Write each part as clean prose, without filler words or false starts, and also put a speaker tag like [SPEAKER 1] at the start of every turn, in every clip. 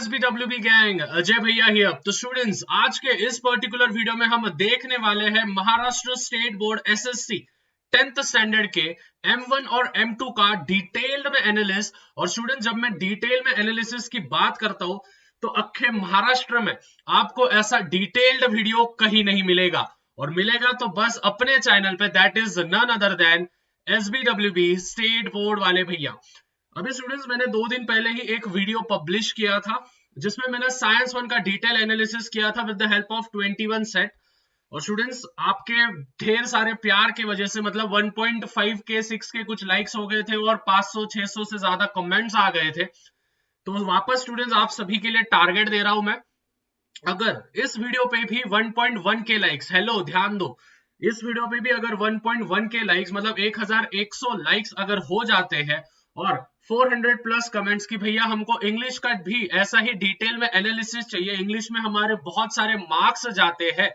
[SPEAKER 1] SBWB gang, Ajay भैया here. तो students, आज के इस पर्टिकुलर वीडियो में हम देखने वाले हैं Maharashtra state board SSC 10th standard के M1 और M2 का डिटेल्ड में एनालिसिस। और स्टूडेंट, जब मैं डिटेल में एनालिसिस की बात करता हूं तो अखे महाराष्ट्र में आपको ऐसा डिटेल्ड वीडियो कहीं नहीं मिलेगा, और मिलेगा तो बस अपने चैनल पे, that is none other than SBWB state board वाले भैया। अभी स्टूडेंट्स, मैंने 2 दिन पहले ही एक वीडियो पब्लिश किया था जिसमें मैंने साइंस 1 का डिटेल एनालिसिस किया था with the help of 21 set. और स्टूडेंट्स, आपके ढेर सारे प्यार की वजह से, मतलब 1.5 के 6 के कुछ लाइक्स हो गए थे और 500-600 से ज्यादा कमेंट्स आ गए थे। तो वापस स्टूडेंट्स आप सभी के लिए टारगेट दे रहा हूं मैं। अगर इस वीडियो पे भी 1.1 के लाइक्स, हेलो ध्यान दो, इस वीडियो पे भी अगर 1.1 के लाइक्स मतलब 1100 लाइक्स अगर हो जाते हैं और 400 प्लस कमेंट्स की भैया हमको इंग्लिश का भी ऐसा ही डिटेल में एनालिसिस चाहिए, इंग्लिश में हमारे बहुत सारे मार्क्स जाते हैं,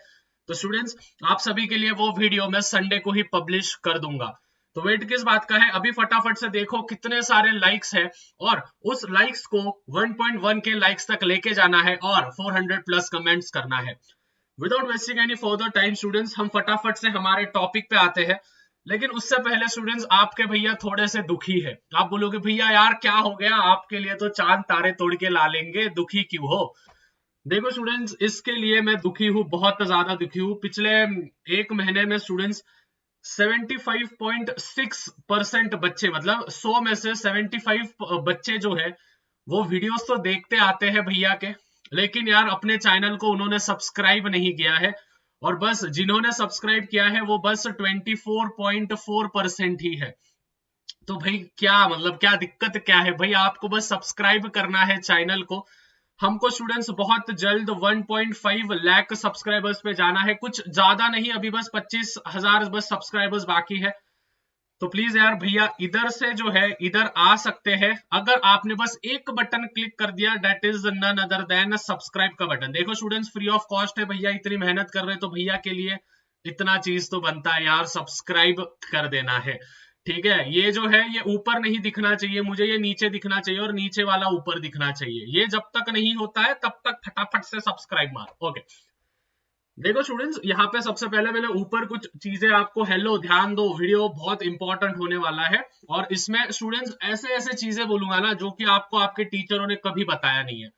[SPEAKER 1] तो स्टूडेंट्स आप सभी के लिए वो वीडियो मैं संडे को ही पब्लिश कर दूंगा। तो वेट किस बात का है, अभी फटाफट से देखो कितने सारे लाइक्स है और उस लाइक्स को 1.1 के लाइक्स तक लेके जाना है और 400 प्लस कमेंट्स करना है। Without wasting any further time students, हम फटाफट से हमारे टॉपिक पे आते हैं। लेकिन उससे पहले स्टूडेंट्स, आपके भैया थोड़े से दुखी है। आप बोलोगे भैया यार क्या हो गया, आपके लिए तो चांद तारे तोड़ के ला लेंगे, दुखी क्यों हो? देखो स्टूडेंट्स, इसके लिए मैं दुखी हूँ, बहुत ज्यादा दुखी हूँ। पिछले 1 महीने में स्टूडेंट्स 75.6% बच्चे, मतलब 100 में से 75 बच्चे जो है वो वीडियोस तो देखते आते हैं भैया के, लेकिन यार अपने चैनल को उन्होंने सब्सक्राइब नहीं किया है। और बस जिन्होंने सब्सक्राइब किया है वो बस 24.4% ही है। तो भाई क्या मतलब, क्या दिक्कत क्या है भाई? आपको बस सब्सक्राइब करना है चैनल को। हमको स्टूडेंट्स बहुत जल्द 1.5 लाख सब्सक्राइबर्स पे जाना है, कुछ ज्यादा नहीं, अभी बस 25,000 बस सब्सक्राइबर्स बाकी है। तो प्लीज यार भैया इधर से जो है इधर आ सकते हैं, अगर आपने बस एक बटन क्लिक कर दिया, that is none other than subscribe का बटन। देखो स्टूडेंट्स, फ्री ऑफ कॉस्ट है भैया, इतनी मेहनत कर रहे हैं तो भैया के लिए इतना चीज तो बनता है यार, सब्सक्राइब कर देना है। ठीक है, ये जो है ये ऊपर नहीं दिखना चाहिए मुझे, ये नीचे दिखना चाहिए और नीचे वाला ऊपर दिखना चाहिए। ये जब तक नहीं होता है तब तक फटाफट से सब्सक्राइब मारो। ओके, देखो स्टूडेंट्स, यहाँ पे सबसे पहले मैंने ऊपर कुछ चीजें आपको, हेलो ध्यान दो, वीडियो बहुत इंपॉर्टेंट होने वाला है और इसमें स्टूडेंट्स ऐसे ऐसे चीजें बोलूंगा ना जो कि आपको आपके टीचरों ने कभी बताया नहीं है।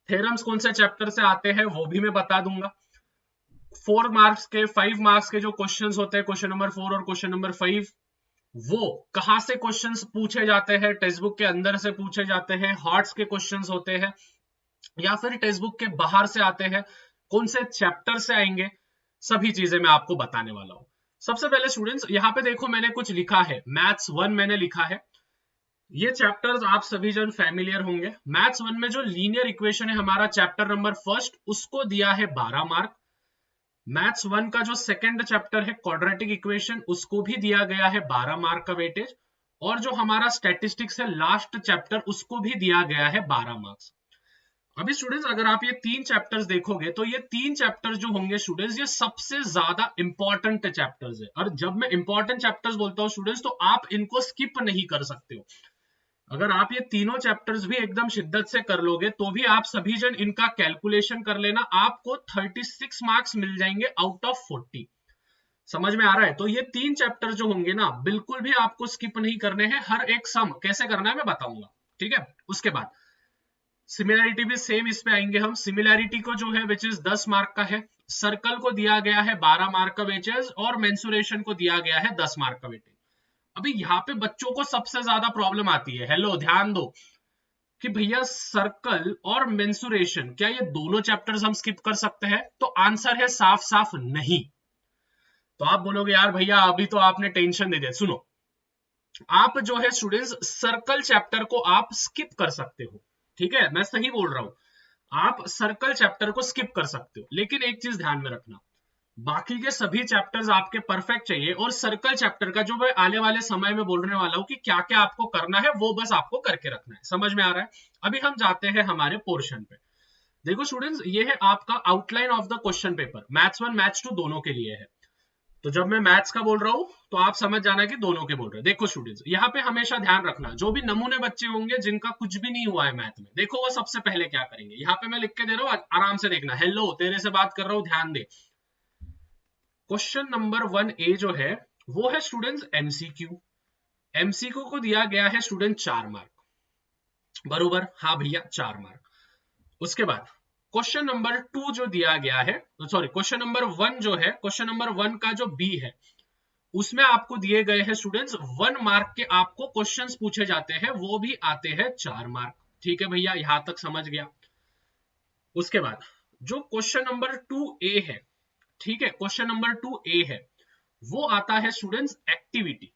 [SPEAKER 1] थ्योरम्स कौन से चैप्टर से आते हैं वो भी मैं बता दूंगा। 4 मार्क्स के 5 मार्क्स के जो क्वेश्चंस होते हैं, क्वेश्चन नंबर 4 और क्वेश्चन नंबर 5, वो कहां से क्वेश्चंस पूछे जाते हैं, टेक्स्ट बुक के अंदर से पूछे जाते हैं, हार्ट्स के क्वेश्चंस होते हैं या फिर टेक्स्ट बुक के बाहर से आते हैं, कौन से चैप्टर से आएंगे, सभी चीजें मैं आपको बताने वाला हूं। सबसे पहले स्टूडेंट्स, यहाँ पे देखो मैंने कुछ लिखा है, मैथ्स 1 मैंने लिखा है। ये चैप्टर्स आप सभी जन फैमिलियर होंगे। मैथ्स 1 में जो लीनियर इक्वेशन है हमारा चैप्टर नंबर फर्स्ट, उसको दिया है 12 मार्क। मैथ्स 1 का जो सेकंड चैप्टर है क्वाड्रेटिक इक्वेशन, उसको भी दिया गया है 12 मार्क का वेटेज। और जो हमारा स्टैटिस्टिक्स है लास्ट चैप्टर, उसको भी दिया गया है 12 मार्क्स। अभी स्टूडेंट्स, अगर आप ये 3 चैप्टर्स देखोगे तो ये 3 चैप्टर्स जो होंगे स्टूडेंट्स, ये सबसे ज्यादा इंपॉर्टेंट चैप्टर्स है। और जब मैं इंपॉर्टेंट चैप्टर्स बोलता हूँ स्टूडेंट्स, तो आप इनको स्किप नहीं कर सकते हो। अगर आप ये तीनों चैप्टर्स भी एकदम शिद्दत से कर लोगे तो भी आप सभी जन इनका कैलकुलेशन कर लेना, आपको 36 मार्क्स मिल जाएंगे आउट ऑफ 40। समझ में आ रहा है? तो ये 3 चैप्टर जो होंगे ना, बिल्कुल भी आपको स्किप नहीं करने हैं। हर एक सम कैसे करना है मैं बताऊंगा, ठीक है? उसके बाद सिमिलैरिटी भी सेम इस पे आएंगे हम। सिमिलैरिटी को जो है विच इज 10 मार्क का है, सर्कल को दिया गया है 12 मार्क का वेटेज और मेंसुरेशन को दिया गया है 10 मार्क का वेटेज। अभी यहाँ पे बच्चों को सबसे ज्यादा प्रॉब्लम आती है, हेलो ध्यान दो, कि भैया सर्कल और मेंसुरेशन, क्या ये दोनों चैप्टर्स हम स्किप कर सकते हैं? तो आंसर है साफ साफ नहीं। तो आप बोलोगे यार भैया अभी तो आपने टेंशन दे दिया। सुनो, आप जो है स्टूडेंट्स सर्कल चैप्टर को आप स्किप कर सकते हो, ठीक है, मैं सही बोल रहा हूं, आप सर्कल चैप्टर को स्किप कर सकते हो। लेकिन एक चीज ध्यान में रखना, बाकी के सभी चैप्टर्स आपके परफेक्ट चाहिए, और सर्कल चैप्टर का जो मैं आने वाले समय में बोलने वाला हूं कि क्या क्या आपको करना है, वो बस आपको करके रखना है। समझ में आ रहा है? अभी हम जाते हैं हमारे पोर्शन पे। देखो स्टूडेंट्स, ये है आपका outline of the question paper, maths 1 maths 2 दोनों के लिए है। तो जब मैं मैथ्स का बोल रहा हूं तो आप समझ जाना कि दोनों के बोल रहे हैं। देखो स्टूडेंट्स, यहाँ पे हमेशा ध्यान रखना, जो भी नमूने बच्चे होंगे जिनका कुछ भी नहीं हुआ है मैथ में, देखो वो सबसे पहले क्या करेंगे। यहाँ पे मैं लिख के दे रहा हूँ, आराम से देखना। हेलो, तेरे से बात कर रहा हूँ, ध्यान दे। क्वेश्चन नंबर 1A जो है वो है स्टूडेंट्स एमसीक्यू। एमसीक्यू को दिया गया है स्टूडेंट 4 मार्क, बरोबर? हाँ भैया 4 मार्क। उसके बाद क्वेश्चन नंबर 2 जो दिया गया है, सॉरी क्वेश्चन नंबर 1 जो है, क्वेश्चन नंबर 1 का जो बी है उसमें आपको दिए गए हैं स्टूडेंट्स 1 मार्क के आपको क्वेश्चंस पूछे जाते हैं, वो भी आते हैं 4 मार्क। ठीक है भैया, यहां तक समझ गया। उसके बाद जो क्वेश्चन नंबर 2A है, ठीक है, क्वेश्चन नंबर 2A है वो आता है स्टूडेंट्स एक्टिविटी।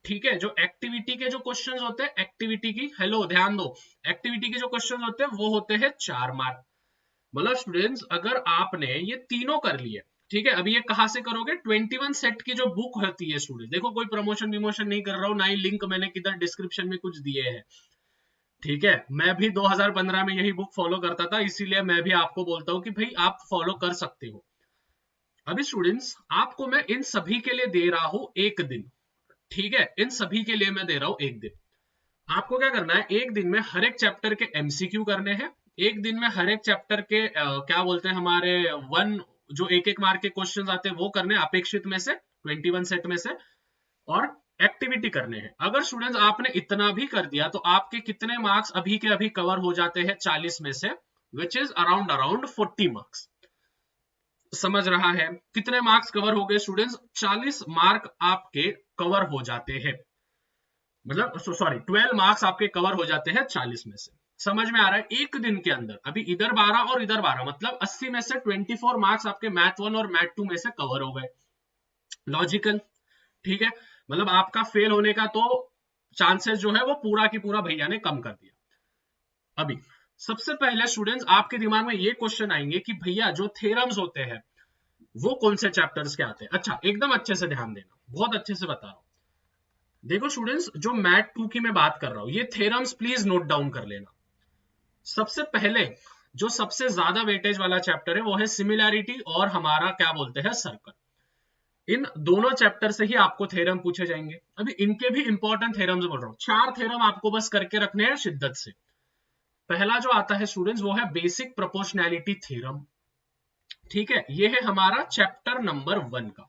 [SPEAKER 1] ठीक है, जो एक्टिविटी के जो क्वेश्चंस होते हैं, एक्टिविटी की, हेलो ध्यान दो, एक्टिविटी के जो क्वेश्चंस होते हैं वो होते हैं 4 मार्क। मतलब स्टूडेंट्स अगर आपने ये तीनों कर लिए, ठीक है, अभी ये कहां से करोगे? 21 सेट की जो बुक होती है स्टूडेंट, देखो कोई प्रमोशन विमोशन नहीं कर रहा हूं, ना ही लिंक मैंने किधर डिस्क्रिप्शन में कुछ दिए हैं। ठीक है, मैं भी 2015 में यही बुक फॉलो करता था, इसीलिए मैं भी आपको बोलता हूं कि भाई आप फॉलो कर सकते हो। अभी स्टूडेंट्स आपको मैं इन सभी के लिए दे रहा हूं एक दिन। ठीक है, इन सभी के लिए मैं दे रहा हूं एक दिन। आपको क्या करना है, एक दिन में हर एक चैप्टर के एमसीक्यू करने हैं, एक दिन में हर एक चैप्टर के क्या बोलते हैं हमारे जो एक एक मार्क के क्वेश्चंस आते हैं वो करने अपेक्षित में से 21 सेट में से, और एक्टिविटी करने हैं। अगर स्टूडेंट्स आपने इतना भी कर दिया तो आपके कितने मार्क्स अभी के अभी कवर हो जाते हैं 40 में से, विच इज अराउंड 40 मार्क्स। समझ रहा है? कितने मार्क्स कवर हो गए स्टूडेंट्स? 40 मार्क आपके कवर हो जाते हैं, मतलब सॉरी 12 मार्क्स आपके कवर हो जाते हैं 40 में से। समझ में आ रहा है? एक दिन के अंदर अभी इधर 12 और इधर 12, मतलब 80 में से 24 मार्क्स आपके मैथ 1 और मैथ 2 में से कवर हो गए। लॉजिकल? ठीक है, मतलब आपका फेल होने का तो चांसेस जो है वो पूरा की पूरा भैया ने कम कर दिया। अभी सबसे पहले स्टूडेंट्स आपके दिमाग में ये क्वेश्चन आएंगे कि भैया जो थ्योरम्स होते हैं वो कौन से चैप्टर्स के आते हैं? अच्छा, एकदम अच्छे से ध्यान देना, बहुत अच्छे से बता रहा हूं। देखो स्टूडेंट्स, जो मैथ 2 की मैं बात कर रहा हूं, ये थ्योरम्स प्लीज नोट डाउन कर लेना। सबसे पहले जो सबसे ज्यादा वेटेज वाला चैप्टर है वो है सिमिलैरिटी और हमारा क्या बोलते हैं सर्कल। इन दोनों चैप्टर से ही आपको थ्योरम पूछे जाएंगे। अभी इनके भी इंपॉर्टेंट थ्योरम्स बोल रहा हूं, 4 थ्योरम आपको बस करके रखने हैं शिद्दत से। पहला जो आता है स्टूडेंट्स वो है बेसिक प्रोपोर्शनैलिटी थ्योरम। ठीक है, ये है हमारा चैप्टर नंबर 1 का।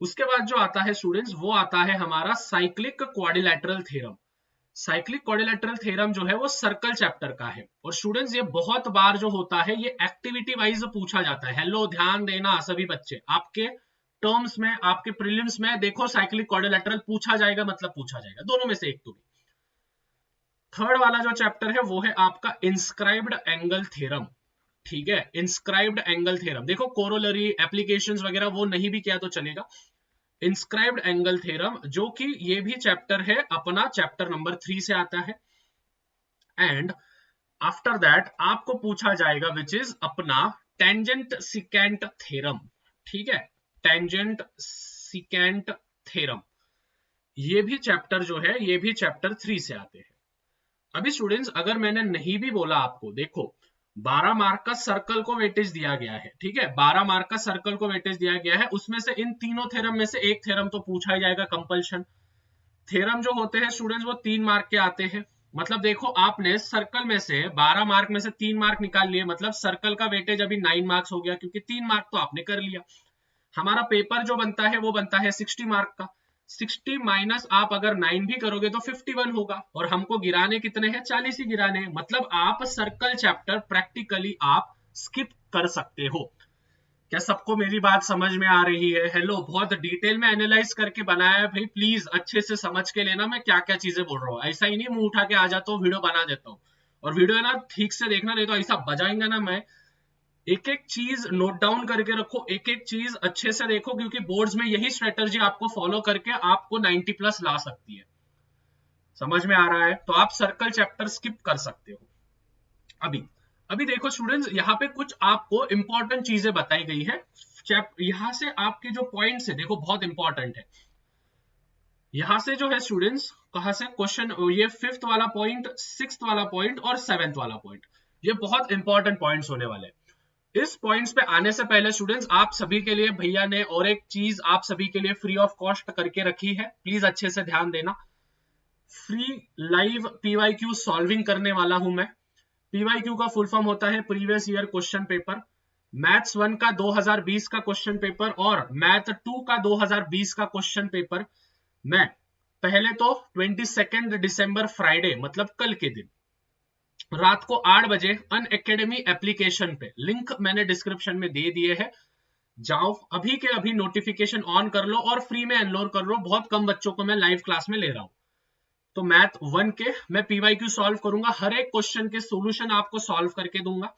[SPEAKER 1] उसके बाद जो आता है स्टूडेंट्स वो आता है हमारा cyclic quadrilateral theorem. Cyclic quadrilateral theorem जो है वो सर्कल चैप्टर का है, और स्टूडेंट्स ये बहुत बार जो होता है ये एक्टिविटी वाइज पूछा जाता है। हेलो ध्यान देना सभी बच्चे, आपके टर्म्स में, आपके प्रीलिम्स में देखो साइक्लिक क्वाड्रिलैटरल पूछा जाएगा, मतलब पूछा जाएगा, दोनों में से एक तो भी। थर्ड वाला जो चैप्टर है वो है आपका इंस्क्राइब्ड एंगल थ्योरम। ठीक है, इंस्क्राइब्ड एंगल थ्योरम, देखो कोरोलरी एप्लीकेशंस वगैरह वो नहीं भी किया तो चलेगा। इंस्क्राइब्ड एंगल थ्योरम जो कि ये भी चैप्टर है अपना, चैप्टर नंबर 3 से आता है। एंड आफ्टर दैट आपको पूछा जाएगा विच इज अपना टेंजेंट सिकेंट थ्योरम। ठीक है, टेंजेंट सिकेंट थ्योरम, ये भी चैप्टर जो है ये भी चैप्टर 3 से आते हैं। अभी स्टूडेंट्स अगर मैंने नहीं भी बोला आपको, देखो 12 मार्क का सर्कल को वेटेज दिया गया है। ठीक है, 12 मार्क का सर्कल को वेटेज दिया गया है, उसमें से इन तीनों थ्योरम में से एक थ्योरम तो पूछा ही जाएगा कंपल्शन। थ्योरम जो होते हैं स्टूडेंट्स वो 3 मार्क के आते हैं, मतलब देखो आपने सर्कल में से 12 मार्क में से 3 मार्क निकाल लिए, मतलब सर्कल का वेटेज अभी 9 मार्क्स हो गया, क्योंकि 3 मार्क तो आपने कर लिया। हमारा पेपर जो बनता है वो बनता है 60 मार्क का, 60 माइनस आप अगर 9 भी करोगे तो 51 होगा, और हमको गिराने कितने हैं? 40 ही गिराने, मतलब आप सर्कल चैप्टर प्रैक्टिकली आप स्किप कर सकते हो। क्या सबको मेरी बात समझ में आ रही है? हेलो, बहुत डिटेल में एनालाइज करके बनाया है भाई, प्लीज अच्छे से समझ के लेना मैं क्या क्या चीजें बोल रहा हूँ। ऐसा ही नहीं मुंह उठा के आ जाता हूँ, वीडियो बना देता हूँ, और वीडियो है ना ठीक से देखना, नहीं तो ऐसा बजाएंगे ना मैं। एक एक चीज नोट डाउन करके रखो, एक एक चीज अच्छे से देखो, क्योंकि बोर्ड्स में यही स्ट्रेटजी आपको फॉलो करके आपको 90 प्लस ला सकती है। समझ में आ रहा है? तो आप सर्कल चैप्टर स्किप कर सकते हो। अभी अभी देखो स्टूडेंट्स, यहाँ पे कुछ आपको इंपॉर्टेंट चीजें बताई गई है। यहाँ से आपके जो पॉइंट्स है देखो बहुत इंपॉर्टेंट है। यहाँ से जो है स्टूडेंट्स, कहां से क्वेश्चन, ये 5th वाला पॉइंट, 6th वाला पॉइंट और 7th वाला पॉइंट, ये बहुत इंपॉर्टेंट पॉइंट्स होने वाले हैं। इस पॉइंट्स पे आने से पहले स्टूडेंट्स आप सभी के लिए भैया ने और एक चीज आप सभी के लिए फ्री ऑफ कॉस्ट करके रखी है, प्लीज अच्छे से ध्यान देना। फ्री लाइव पीवाईक्यू सॉल्विंग करने वाला हूं मैं। पीवाईक्यू का फुल फॉर्म होता है previous year question paper. Maths 1 का 2020 का क्वेश्चन पेपर और मैथ 2 का 2020 का क्वेश्चन पेपर मैं पहले तो 22 दिसंबर फ्राइडे मतलब कल के दिन रात को 8 बजे अनअकैडमी एप्लीकेशन पे, लिंक मैंने डिस्क्रिप्शन में दे दिए है, जाओ अभी के अभी नोटिफिकेशन ऑन कर लो और फ्री में एनरोल कर लो। बहुत कम बच्चों को मैं लाइव क्लास में ले रहा हूं। तो मैथ 1 के मैं पीवाईक्यू सॉल्व करूंगा, हर एक क्वेश्चन के सॉल्यूशन आपको सॉल्व करके दूंगा।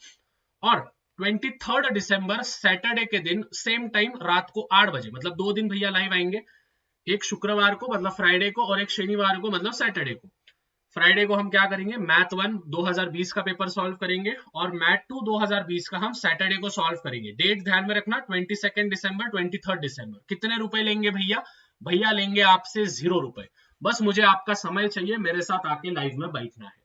[SPEAKER 1] और 23 दिसंबर सैटरडे के दिन सेम टाइम रात को 8 बजे, मतलब 2 दिन भैया लाइव आएंगे, एक शुक्रवार को मतलब फ्राइडे को और एक शनिवार को मतलब सैटरडे को। फ्राइडे को हम क्या करेंगे, मैथ 1 2020 का पेपर सॉल्व करेंगे और मैथ 2 2020 का हम सैटरडे को सॉल्व करेंगे। डेट ध्यान में रखना 22 दिसंबर 23 दिसंबर। कितने रुपए लेंगे भैया? भैया लेंगे आपसे 0 रुपए। बस मुझे आपका समय चाहिए, मेरे साथ आके लाइव में बैठना है।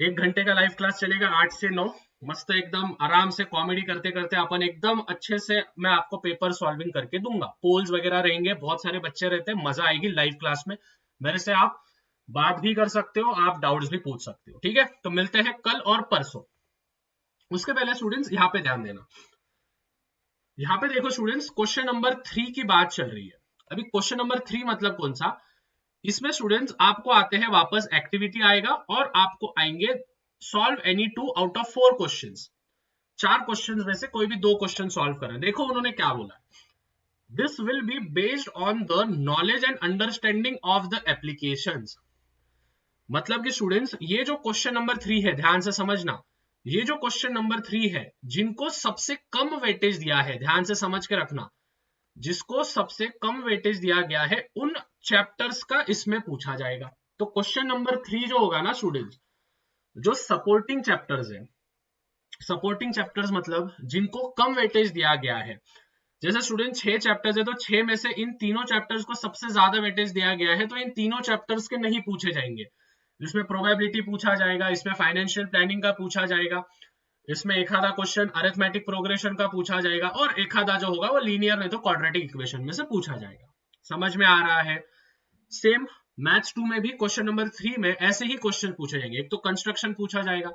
[SPEAKER 1] 1 घंटे का लाइव क्लास चलेगा 8 से 9, मस्त एकदम आराम से कॉमेडी करते करते अपन एकदम अच्छे से मैं आपको पेपर सॉल्विंग करके दूंगा। पोल्स वगैरह रहेंगे, बहुत सारे बच्चे रहते हैं, मजा आएगी लाइव क्लास में। मेरे से आप बात भी कर सकते हो, आप डाउट्स भी पूछ सकते हो, ठीक है। तो मिलते हैं कल और परसों। उसके पहले स्टूडेंट्स यहाँ पे ध्यान देना, यहाँ पे देखो स्टूडेंट्स, क्वेश्चन नंबर 3 की बात चल रही है। अभी क्वेश्चन नंबर 3 मतलब कौन सा? इसमें स्टूडेंट्स आपको आते हैं वापस एक्टिविटी आएगा और आपको आएंगे solve any 2 out of 4 questions. 4 questions में से कोई भी 2 क्वेश्चन सॉल्व करना। देखो उन्होंने क्या बोला, this will be based on the knowledge and understanding of the applications. मतलब कि स्टूडेंट्स ये जो क्वेश्चन नंबर 3 है, ध्यान से समझना, ये जो क्वेश्चन नंबर 3 है, जिनको सबसे कम वेटेज दिया है, ध्यान से समझ के रखना, जिसको सबसे कम वेटेज दिया गया है उन चैप्टर्स का इसमें पूछा जाएगा। तो क्वेश्चन नंबर 3 जो होगा ना स्टूडेंट्स, जो सपोर्टिंग चैप्टर्स है, सपोर्टिंग चैप्टर्स मतलब जिनको कम वेटेज दिया गया है, जैसे स्टूडेंट 6 चैप्टर्स है तो 6 में से इन तीनों चैप्टर्स को सबसे ज्यादा वेटेज दिया गया है, तो इन तीनों चैप्टर्स के नहीं पूछे जाएंगे। इसमें प्रोबेबिलिटी पूछा जाएगा, इसमें फाइनेंशियल प्लानिंग का पूछा जाएगा, इसमें एक आधा क्वेश्चन अरिथमेटिक प्रोग्रेशन का पूछा जाएगा और एक आधा जो होगा वो लीनियर नहीं तो क्वाड्रेटिक इक्वेशन में से पूछा जाएगा। समझ में आ रहा है? सेम मैथ्स 2 में भी क्वेश्चन नंबर 3 में ऐसे ही क्वेश्चन पूछे जाएंगे। एक तो कंस्ट्रक्शन पूछा जाएगा,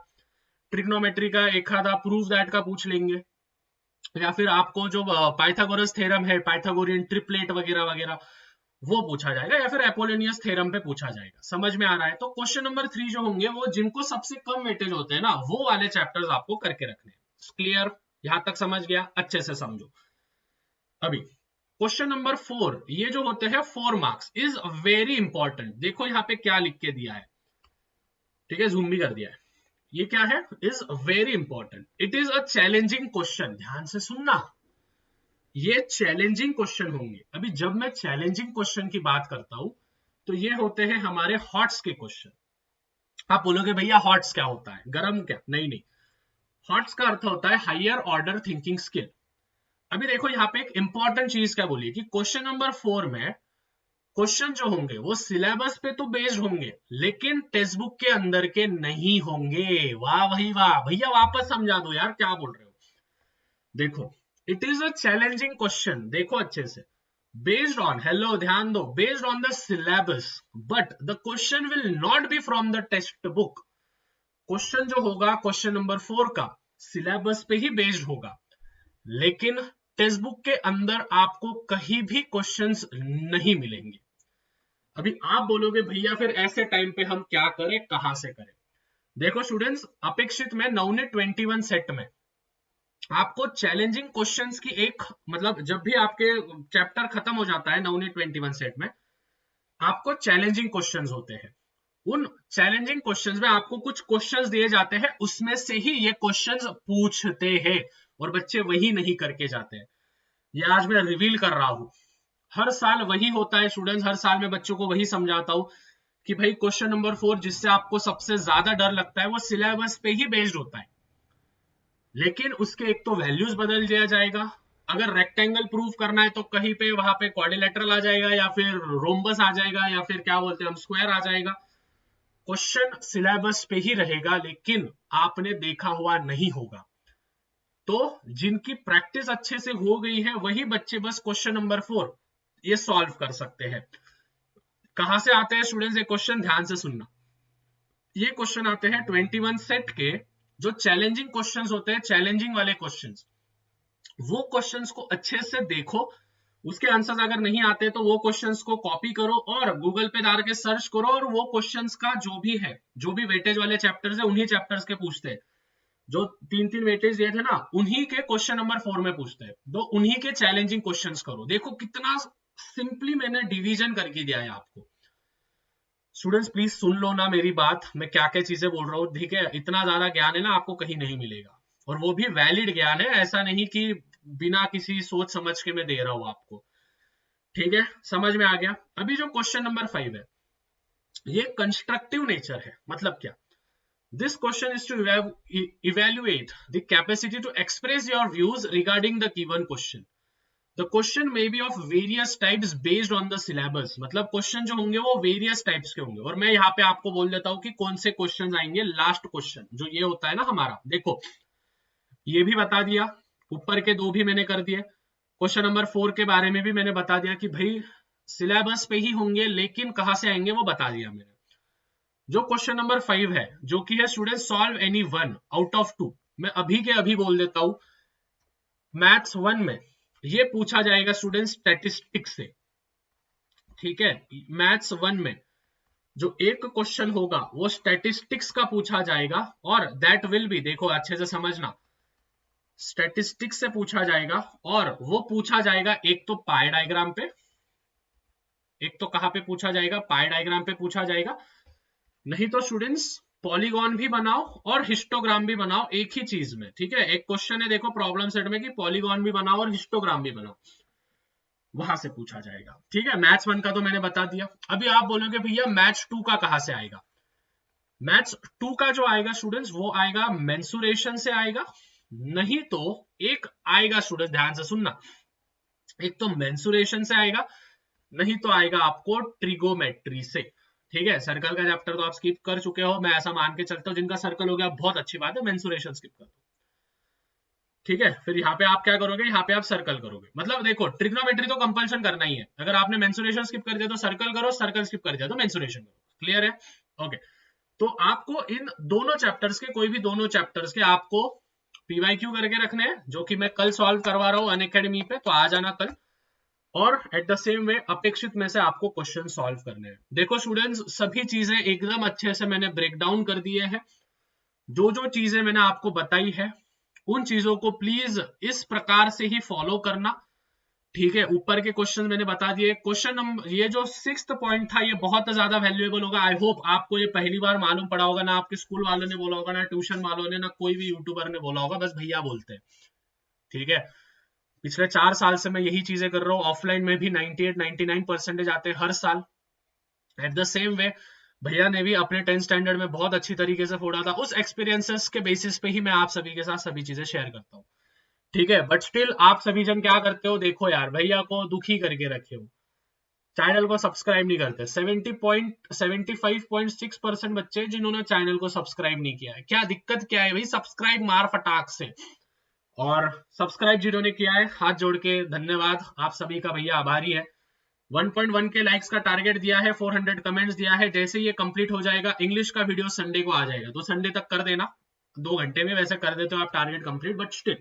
[SPEAKER 1] ट्रिग्नोमेट्री का एक आधा प्रूव दैट का पूछ लेंगे, या फिर आपको जो पाइथागोरस थ्योरम है, पाइथागोरियन ट्रिपलेट वगैरह वगैरह वो पूछा जाएगा, या फिर एपोलोनियस थ्योरम पे पूछा जाएगा। समझ में आ रहा है? तो क्वेश्चन नंबर 3 जो होंगे वो जिनको सबसे कम वेटेज होते हैं ना, वो वाले चैप्टर्स आपको करके रखने हैं। क्लियर? यहां तक समझ गया? अच्छे से समझो। अभी क्वेश्चन नंबर 4, ये जो होते हैं 4 मार्क्स, इज वेरी इंपॉर्टेंट। देखो यहाँ पे क्या लिख के दिया है, ठीक है, जूम भी कर दिया है। ये क्या है? Is very important, it is a challenging question. ध्यान से सुनना, ये चैलेंजिंग क्वेश्चन होंगे। अभी जब मैं चैलेंजिंग क्वेश्चन की बात करता हूं तो ये होते हैं हमारे हॉट्स के क्वेश्चन। आप बोलोगे भैया हॉट्स क्या होता है, गरम क्या? नहीं नहीं, हॉट्स का अर्थ होता है हायर ऑर्डर थिंकिंग स्किल। अभी देखो यहाँ पे एक इंपॉर्टेंट चीज क्या बोली कि क्वेश्चन नंबर 4 में क्वेश्चन जो होंगे वो सिलेबस पे तो बेस्ड होंगे, लेकिन टेक्स्ट बुक के अंदर के नहीं होंगे। वाह भाई वाह, भैया वापस समझा दो यार, क्या बोल रहे हो। देखो, it is a challenging question, देखो अच्छे से, बेस्ड ऑन, हेलो ध्यान दो, based on the syllabus, but the question will not be from the text book. Question जो होगा क्वेश्चन नंबर 4 का सिलेबस पे ही बेस्ड होगा, लेकिन टेक्स्ट बुक के अंदर आपको कहीं भी क्वेश्चंस नहीं मिलेंगे। अभी आप बोलोगे भैया फिर ऐसे टाइम पे हम क्या करें, कहां से करें? देखो स्टूडेंट्स, अपेक्षित में 921 सेट में आपको चैलेंजिंग क्वेश्चंस की एक, मतलब जब भी आपके चैप्टर खत्म हो जाता है 921 सेट में, आपको चैलेंजिंग क्वेश्चंस होते हैं। उन चैलेंजिंग क्वेश्चंस में आपको कुछ क्वेश्चंस दिए जाते हैं, उसमें से ही ये क्वेश्चंस पूछते हैं और बच्चे वही नहीं करके जाते हैं। ये आज मैं रिवील कर रहा हूं, हर साल वही होता है स्टूडेंट्स, हर साल मैं बच्चों को वही समझाता हूं कि भाई क्वेश्चन नंबर 4 जिससे आपको सबसे ज्यादा डर लगता है वो सिलेबस पे ही बेस्ड होता है, लेकिन उसके एक तो वैल्यूज बदल दिया जाएगा। अगर रेक्टेंगल प्रूव करना है तो कहीं पे वहां पे क्वाड्रिलेटरल आ जाएगा, या फिर रोम्बस आ जाएगा, या फिर क्या बोलते हैं हम, स्क्वायर आ जाएगा। क्वेश्चन सिलेबस पे ही रहेगा, लेकिन आपने देखा हुआ नहीं होगा। तो जिनकी प्रैक्टिस अच्छे से हो गई है वही बच्चे बस क्वेश्चन नंबर 4 ये सॉल्व कर सकते हैं। कहां से आते हैं स्टूडेंट्स ये क्वेश्चन, ध्यान से सुनना। ये क्वेश्चन आते हैं 21 सेट के, जो चैलेंजिंग क्वेश्चंस होते हैं, चैलेंजिंग वाले क्वेश्चंस, वो क्वेश्चंस को अच्छे से देखो। उसके आंसर्स अगर नहीं आते तो वो क्वेश्चंस को कॉपी करो और गूगल पे डाल के सर्च करो, और वो क्वेश्चंस का जो भी है, जो भी वेटेज वाले चैप्टर्स है उन्हीं चैप्टर्स के पूछते हैं। जो 3-3 वेटेज दिए थे ना, उन्हीं के क्वेश्चन नंबर 4 में पूछते हैं, तो उन्हीं के चैलेंजिंग क्वेश्चंस करो। देखो कितना सिंपली मैंने डिवीजन करके दिया है आपको। स्टूडेंट्स प्लीज सुन लो ना मेरी बात, मैं क्या क्या चीजें बोल रहा हूँ, ठीक है। इतना ज्यादा ज्ञान है ना आपको कहीं नहीं मिलेगा, और वो भी वैलिड ज्ञान है, ऐसा नहीं कि बिना किसी सोच समझ के मैं दे रहा हूं आपको, ठीक है। समझ में आ गया। अभी जो क्वेश्चन नंबर 5 है ये कंस्ट्रक्टिव नेचर है। मतलब क्या, this question is to evaluate the capacity to express your views regarding the given question. The question may be of various types based on the syllabus. मतलब क्वेश्चन जो होंगे वो various types के होंगे, और मैं यहाँ पे आपको बोल देता हूँ कि कौन से क्वेश्चन आएंगे। लास्ट क्वेश्चन जो ये होता है ना हमारा, देखो ये भी बता दिया, ऊपर के 2 भी मैंने कर दिए, क्वेश्चन नंबर 4 के बारे में भी मैंने बता दिया कि भाई सिलेबस पे ही होंगे, लेकिन कहां से आएंगे वो बता दिया मैंने। जो क्वेश्चन नंबर 5 है, जो कि है student solve any one out of 2, मैं अभी के अभी बोल देता हूं, मैथ्स 1 में ये पूछा जाएगा स्टूडेंट स्टैटिस्टिक्स से, ठीक है। मैथ्स 1 में जो एक क्वेश्चन होगा वो स्टैटिस्टिक्स का पूछा जाएगा, और दैट विल बी, देखो अच्छे से समझना, स्टैटिस्टिक्स से पूछा जाएगा, और वो पूछा जाएगा एक तो पाई डायग्राम पे, एक तो कहां पे पूछा जाएगा, पाई डायग्राम पे पूछा जाएगा, नहीं तो स्टूडेंट्स पॉलीगॉन भी बनाओ और हिस्टोग्राम भी बनाओ एक ही चीज में, ठीक है। एक क्वेश्चन है देखो प्रॉब्लम सेट में कि पॉलीगॉन भी बनाओ और हिस्टोग्राम भी बनाओ, वहां से पूछा जाएगा, ठीक है। मैथ्स 1 का तो मैंने बता दिया। अभी आप बोलोगे भैया मैथ्स 2 का कहां से आएगा। मैथ्स 2 का जो आएगा स्टूडेंट्स वो आएगा मेंसुरेशन से आएगा, नहीं तो एक आएगा स्टूडेंट, ध्यान से सुनना, एक तो मेंसुरेशन से आएगा, नहीं तो आएगा आपको ट्रिगोमेट्री से, ठीक है। सर्कल का चैप्टर तो आप स्किप कर चुके हो, मैं ऐसा मान के चलता हूं, जिनका सर्कल हो गया बहुत अच्छी बात है, मेंसुरेशन स्किप कर दो, ठीक है। फिर यहाँ पे आप क्या करोगे, यहाँ पे आप सर्कल करोगे। मतलब देखो ट्रिग्नोमेट्री तो कंपल्सन करना ही है, अगर आपने मेंसुरेशन स्किप कर दिया तो सर्कल करो, सर्कल स्किप कर दिया तो मेंसुरेशन करो, क्लियर है, ओके। तो आपको इन दोनों चैप्टर्स के, कोई भी दोनों चैप्टर्स के आपको पीवाईक्यू करके रखने हैं, जो कि मैं कल सॉल्व करवा रहा हूँ अनअकैडमी पे, तो आ जाना कल। और एट द सेम वे अपेक्षित में से आपको क्वेश्चन सॉल्व करने हैं। देखो स्टूडेंट्स सभी चीजें एकदम अच्छे से मैंने ब्रेक डाउन कर दिए हैं, जो जो चीजें मैंने आपको बताई है उन चीजों को प्लीज इस प्रकार से ही फॉलो करना, ठीक है। ऊपर के क्वेश्चन मैंने बता दिए। क्वेश्चन नंबर ये जो 6th पॉइंट था ये बहुत ज्यादा वैल्यूएबल होगा, आई होप आपको ये पहली बार मालूम पड़ा होगा, ना आपके स्कूल वालों ने बोला होगा, ना ट्यूशन वालों ने, ना कोई भी यूट्यूबर ने बोला होगा, बस भैया बोलते हैं, ठीक है। पिछले 4 साल से मैं यही चीजें कर रहा हूँ, ऑफलाइन में भी 98-99% आते हैं हर साल। एट द सेम वे भैया ने भी अपने 10th स्टैंडर्ड में बहुत अच्छी तरीके से फोड़ा था, उस एक्सपीरियंसेस के बेसिस पे ही मैं आप सभी के साथ सभी चीजें शेयर करता हूँ, ठीक है। बट स्टिल आप सभी जन क्या करते हो, देखो यार भैया को दुखी करके रखे हो, चैनल को सब्सक्राइब नहीं करते। 75.6% बच्चे जिन्होंने चैनल को सब्सक्राइब नहीं किया है, क्या दिक्कत क्या है भाई, सब्सक्राइब मार फटाक से। और सब्सक्राइब जिन्होंने किया है हाथ जोड़ के धन्यवाद, आप सभी का भैया आभारी है। 1.1 के लाइक्स का टारगेट दिया है, 400 कमेंट्स दिया है, जैसे ये कंप्लीट हो जाएगा इंग्लिश का वीडियो संडे को आ जाएगा, तो संडे तक कर देना, 2 घंटे में वैसे कर देते हो आप target complete, but still.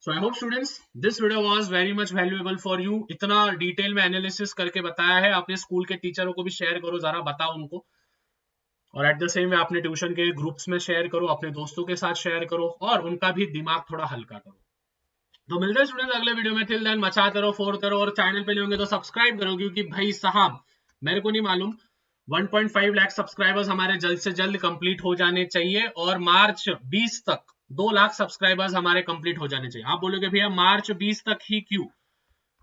[SPEAKER 1] So I hope students this video was very much valuable for you. इतना डिटेल में एनालिसिस करके बताया है, अपने स्कूल के टीचरों को भी शेयर करो, जरा बताओ उनको, और एट द सेम वे अपने ट्यूशन के ग्रुप्स में शेयर करो, अपने दोस्तों के साथ शेयर करो, और उनका भी दिमाग थोड़ा हल्का करो। तो मिलते हैं स्टूडेंट्स अगले वीडियो में, टिल देन मचाते रहो, फोड़ते रहो, और चैनल पे नहीं होंगे तो सब्सक्राइब करो, क्योंकि भाई साहब मेरे को नहीं मालूम 1.5 लाख सब्सक्राइबर्स हमारे जल्द से जल्द कंप्लीट हो जाने चाहिए, और मार्च 20 तक 2 लाख सब्सक्राइबर्स हमारे कंप्लीट हो जाने चाहिए। आप बोलोगे भैया मार्च 20 तक ही क्यों,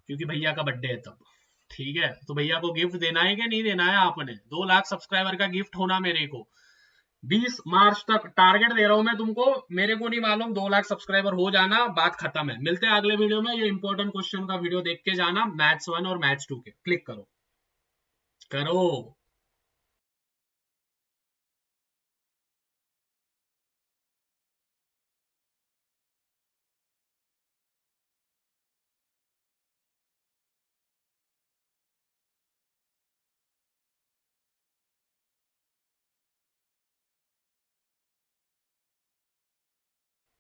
[SPEAKER 1] क्योंकि भैया का बर्थडे है तब, ठीक है। तो भैया को गिफ्ट देना है कि नहीं देना है, आपने 2 लाख सब्सक्राइबर का गिफ्ट होना मेरे को 20 मार्च तक टारगेट दे रहा हूं मैं तुमको, मेरे को नहीं मालूम 2 लाख सब्सक्राइबर हो जाना, बात खत्म है। मिलते हैं अगले वीडियो में, ये इंपॉर्टेंट क्वेश्चन का वीडियो देख के जाना, मैथ्स 1 और मैथ्स 2 के, क्लिक करो करो।